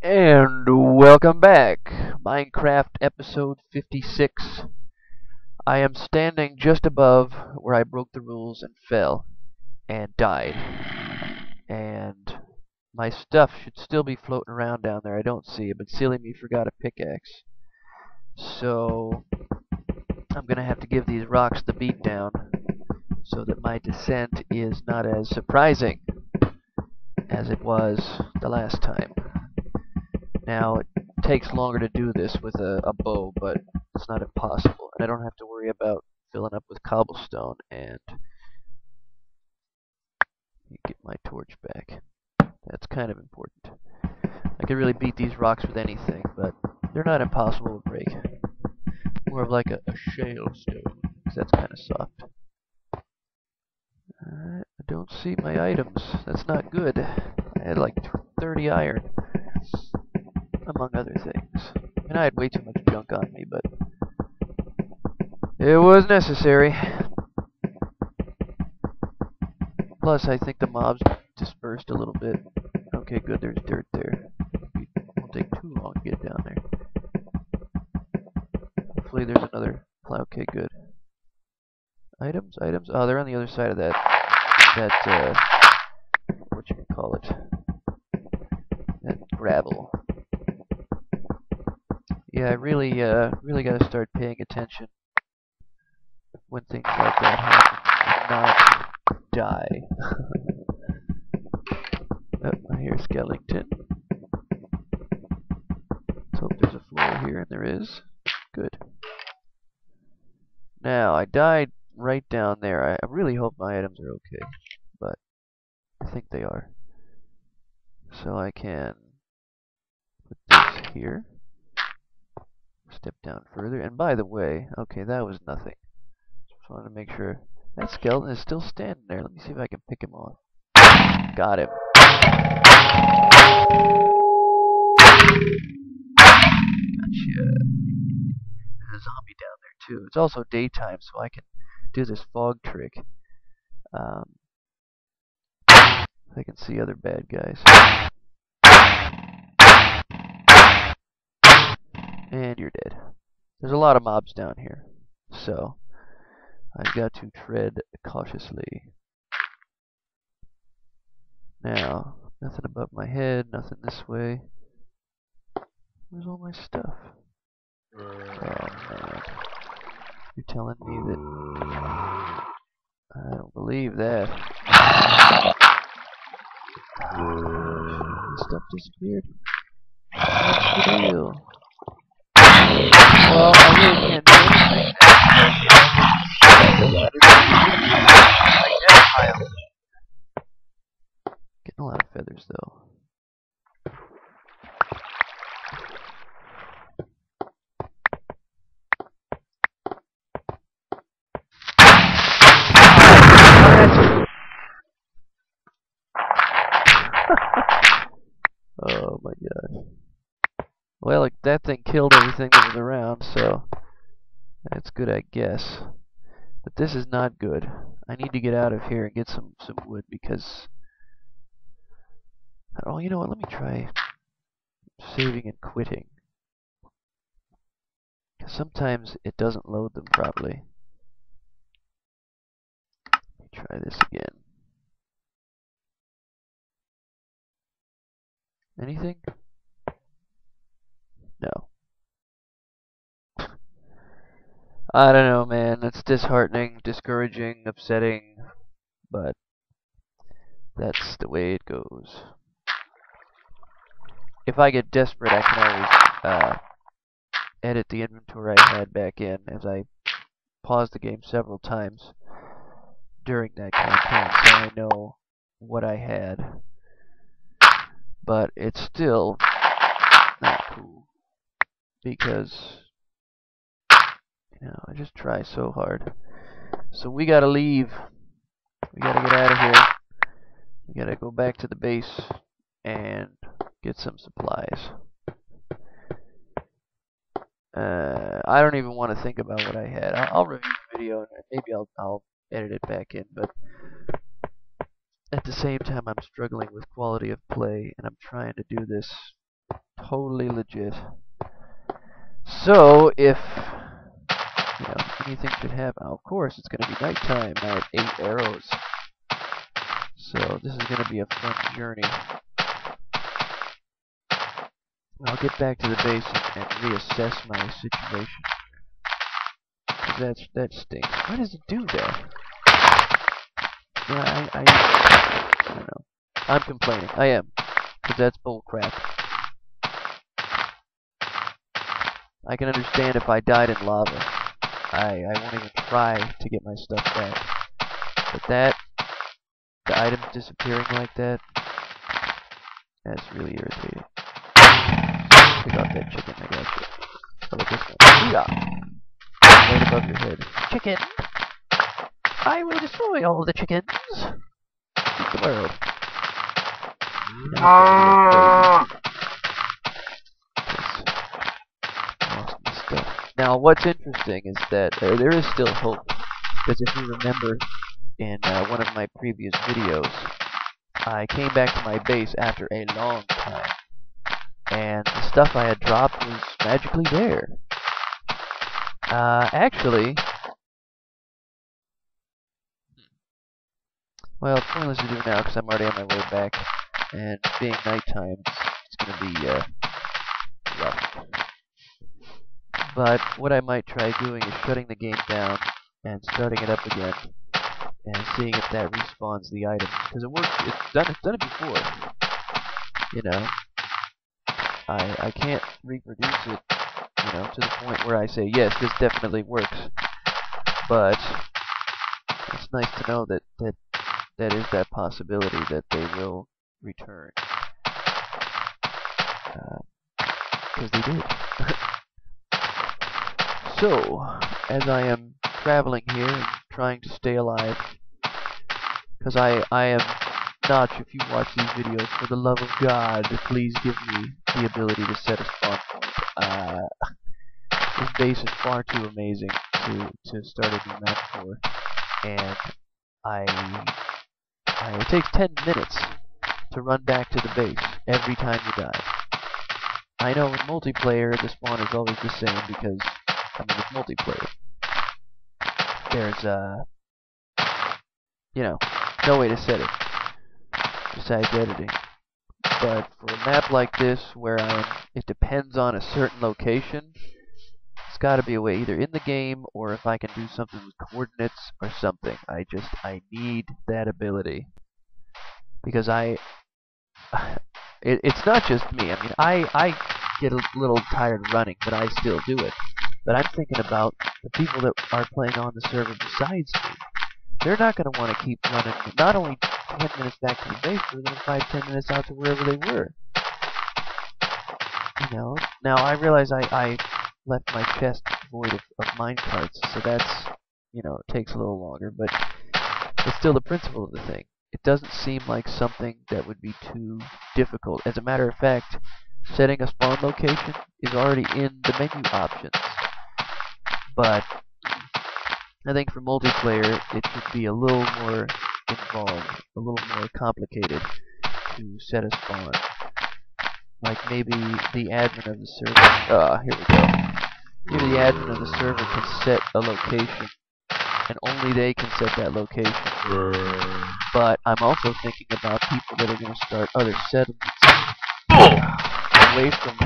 And welcome back. Minecraft episode 56. I am standing just above where I broke the rules and fell and died. And my stuff should still be floating around down there. I don't see it, but silly me forgot a pickaxe. So I'm going to have to give these rocks the beat down so that my descent is not as surprising as it was the last time. Now, it takes longer to do this with a bow, but it's not impossible. And I don't have to worry about filling up with cobblestone. And get my torch back. That's kind of important. I could really beat these rocks with anything, but they're not impossible to break. More of like a shale stone, because that's kind of soft. I don't see my items. That's not good. I had like 30 iron, among other things. And I had way too much junk on me, but it was necessary. Plus, I think the mobs dispersed a little bit. Okay, good, there's dirt there. It won't take too long to get down there. Hopefully there's another plow. Okay, good. Items? Oh, they're on the other side of that, whatchamacallit, that gravel. Yeah, I really gotta start paying attention when things like that happen and not die. Oh, I hear skeleton. Let's hope there's a floor here, and there is. Good. Now, I died right down there. I really hope my items are okay, but I think they are. So I can put this here. Step down further. And by the way, okay, that was nothing. Just wanted to make sure. That skeleton is still standing there. Let me see if I can pick him off. Got him. Gotcha. There's a zombie down there too. It's also daytime, so I can do this fog trick. I can see other bad guys. And you're dead. There's a lot of mobs down here, so I've got to tread cautiously. Now, nothing above my head, nothing this way. Where's all my stuff? Oh man. You're telling me that... I don't believe that. Stuff disappeared. What's the deal? Well, I really can't do anything. Getting a lot of feathers though. Oh my gosh. Well, that thing killed everything that was around, so that's good, I guess. But this is not good. I need to get out of here and get some wood because... Oh, you know what? Let me try saving and quitting. Because sometimes it doesn't load them properly. Let me try this again. Anything? No. I don't know, man. That's disheartening, discouraging, upsetting, but that's the way it goes. If I get desperate, I can always edit the inventory I had back in, as I paused the game several times during that campaign, so I know what I had. But it's still not cool, because, you know, I just try so hard. So we gotta leave. We gotta get out of here. We gotta go back to the base and get some supplies. I don't even want to think about what I had. I'll review the video and maybe I'll edit it back in, but at the same time I'm struggling with quality of play and I'm trying to do this totally legit. So, if anything should happen, of course, it's going to be nighttime. I have 8 arrows. So, this is going to be a fun journey. I'll get back to the base and reassess my situation. That stinks. Why does it do that? Yeah, I don't know. I'm complaining. I am. Because that's bullcrap. I can understand if I died in lava. I won't even try to get my stuff back. But the items disappearing like that, that's really irritating. Pick off that chicken, I got you. How about this one? Yeah. Right above your head. Chicken! I will destroy all the chickens! Eat the world. Lost my stuff. Now, what's interesting is that there is still hope. Because if you remember, in one of my previous videos, I came back to my base after a long time. And the stuff I had dropped was magically there. Actually, well, it's pointless to do now because I'm already on my way back, and being nighttime, it's going to be rough. But what I might try doing is shutting the game down and starting it up again, and seeing if that respawns the items, because it works. It's done it before. You know, I can't reproduce it, to the point where I say yes, this definitely works. But it's nice to know that is that possibility that they will return. Because they did. So, as I am traveling here and trying to stay alive, because I am Notch, if you watch these videos, for the love of God, please give me the ability to set a spawn point. This base is far too amazing to start a new map for, and it takes 10 minutes to run back to the base every time you die. I know in multiplayer the spawn is always the same because, it's multiplayer. There's, no way to set it besides editing. But for a map like this, where it depends on a certain location, it's got to be a way either in the game or if I can do something with coordinates or something. I need that ability because it's not just me. I get a little tired running, but I still do it. But I'm thinking about the people that are playing on the server besides me. They're not going to want to keep running, not only 10 minutes back to the base, but then 5-10 minutes out to wherever they were. Now I realize I left my chest void of minecarts, so that's, it takes a little longer, but it's still the principle of the thing. It doesn't seem like something that would be too difficult. As a matter of fact, setting a spawn location is already in the menu options. But I think for multiplayer, it should be a little more involved, a little more complicated to set a spawn. Like maybe the admin of the server, here we go. Maybe the admin of the server can set a location, and only they can set that location. But I'm also thinking about people that are going to start other settlements away from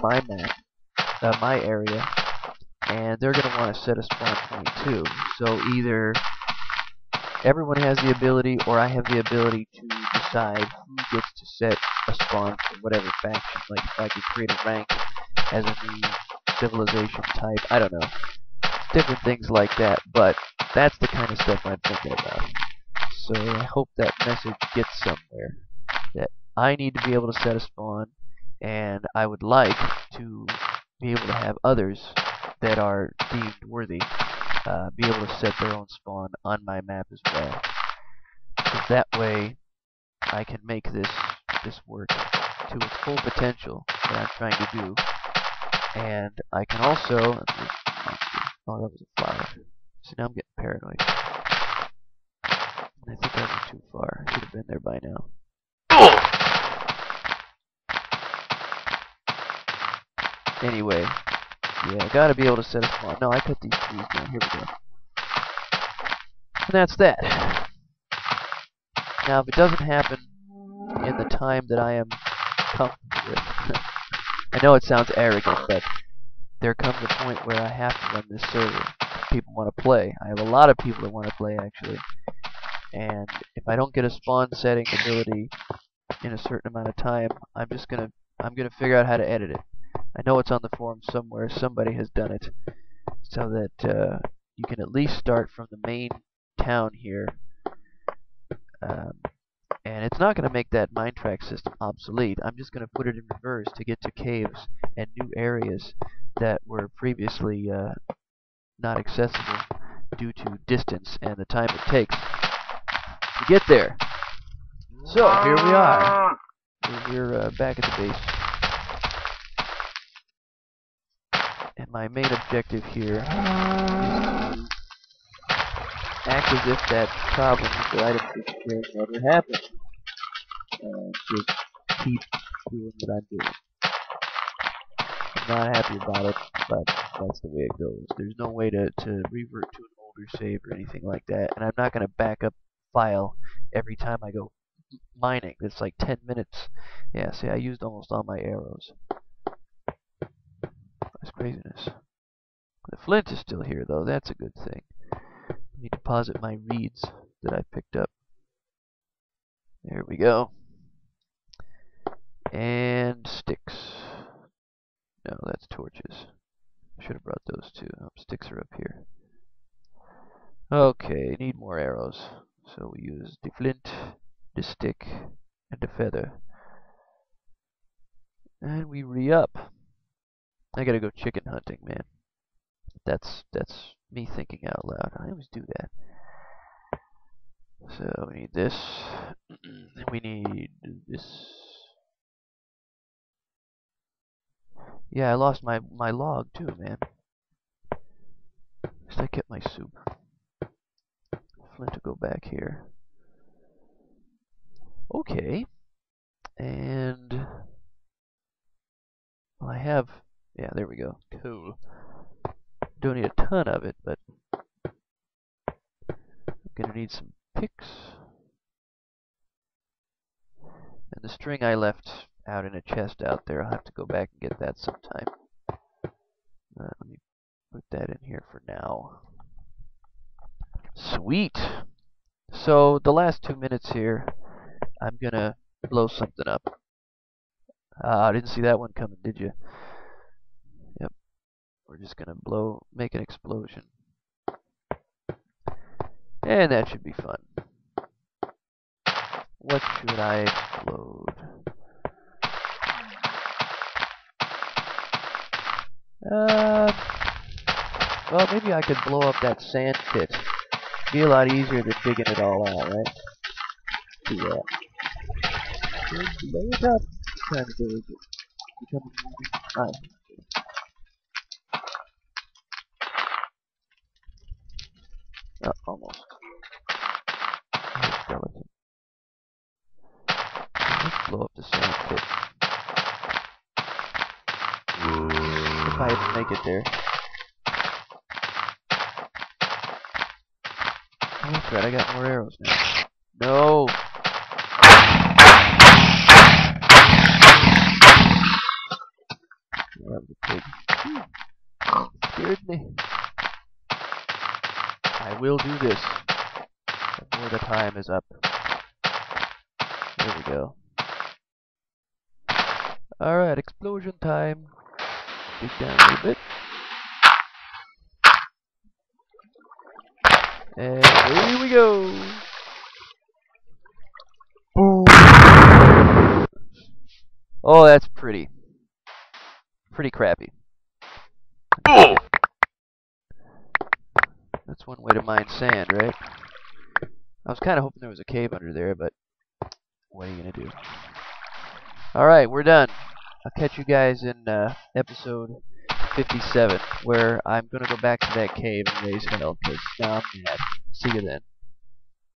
my map, my area, and they're going to want to set a spawn point too. So either everyone has the ability, or I have the ability to decide who gets to set a spawn for whatever faction. Like if I could create a rank as a new civilization type, I don't know. Different things like that, but that's the kind of stuff I'm thinking about. So I hope that message gets somewhere. That I need to be able to set a spawn, and I would like to be able to have others that are deemed worthy be able to set their own spawn on my map as well. Because that way I can make this work to its full potential that I'm trying to do. And I can also... Oh, that was a flower. See, now I'm getting paranoid. I think I went too far. I should have been there by now. Anyway, yeah, I gotta be able to set a spawn. No, I cut these trees down. Here we go. And that's that. Now, if it doesn't happen in the time that I am comfortable with, I know it sounds arrogant, but there comes a point where I have to run this server. People want to play. I have a lot of people that want to play, actually. And if I don't get a spawn setting ability in a certain amount of time, I'm gonna figure out how to edit it. I know it's on the forum somewhere. Somebody has done it, so that you can at least start from the main town here. And it's not going to make that mine track system obsolete. I'm just going to put it in reverse to get to caves and new areas that were previously not accessible due to distance and the time it takes to get there. So, here we are. We're back at the base. And my main objective here is to act as if that problem with the item disappearing never happened. Just keep doing what I'm doing. I'm not happy about it, but that's the way it goes. There's no way to revert to an older save or anything like that, and I'm not going to back up file every time I go mining. It's like 10 minutes. Yeah, see, I used almost all my arrows. That's craziness. The flint is still here, though. That's a good thing. Let me deposit my reeds that I picked up. There we go. And sticks. No, that's torches. Should have brought those too. Oh, sticks are up here. Okay, need more arrows. So we use the flint, the stick, and the feather. And we re-up. I gotta go chicken hunting, man. That's me thinking out loud. I always do that. So we need this. We need this. Yeah, I lost my log too, man. At least I kept my soup. Flint to go back here. Okay. And well, I have, yeah, there we go. Cool. Don't need a ton of it, but I'm gonna need some picks. And the string I left out in a chest out there, I'll have to go back and get that sometime. Let me put that in here for now. Sweet! So, the last 2 minutes here, I'm gonna blow something up. I didn't see that one coming, did you? Yep. We're just gonna make an explosion. And that should be fun. What should I explode? Well, maybe I could blow up that sand pit. Be a lot easier than digging it all out, right? Yeah. Blow it up. What time of day is it? Alright. Oh, almost. Skeleton. Let's blow up the sand pit. If I had to make it there. Oh, that's right, I got more arrows now. No! That was a pig. Scared me. I will do this before the time is up. There we go. Alright, explosion time. Dig down a little bit. And here we go. Boom. Oh, that's pretty. Pretty crappy. That's one way to mine sand, right? I was kind of hoping there was a cave under there, but what are you going to do? Alright, we're done. I'll catch you guys in episode 57, where I'm going to go back to that cave and raise hell, because now I'm mad. See you then.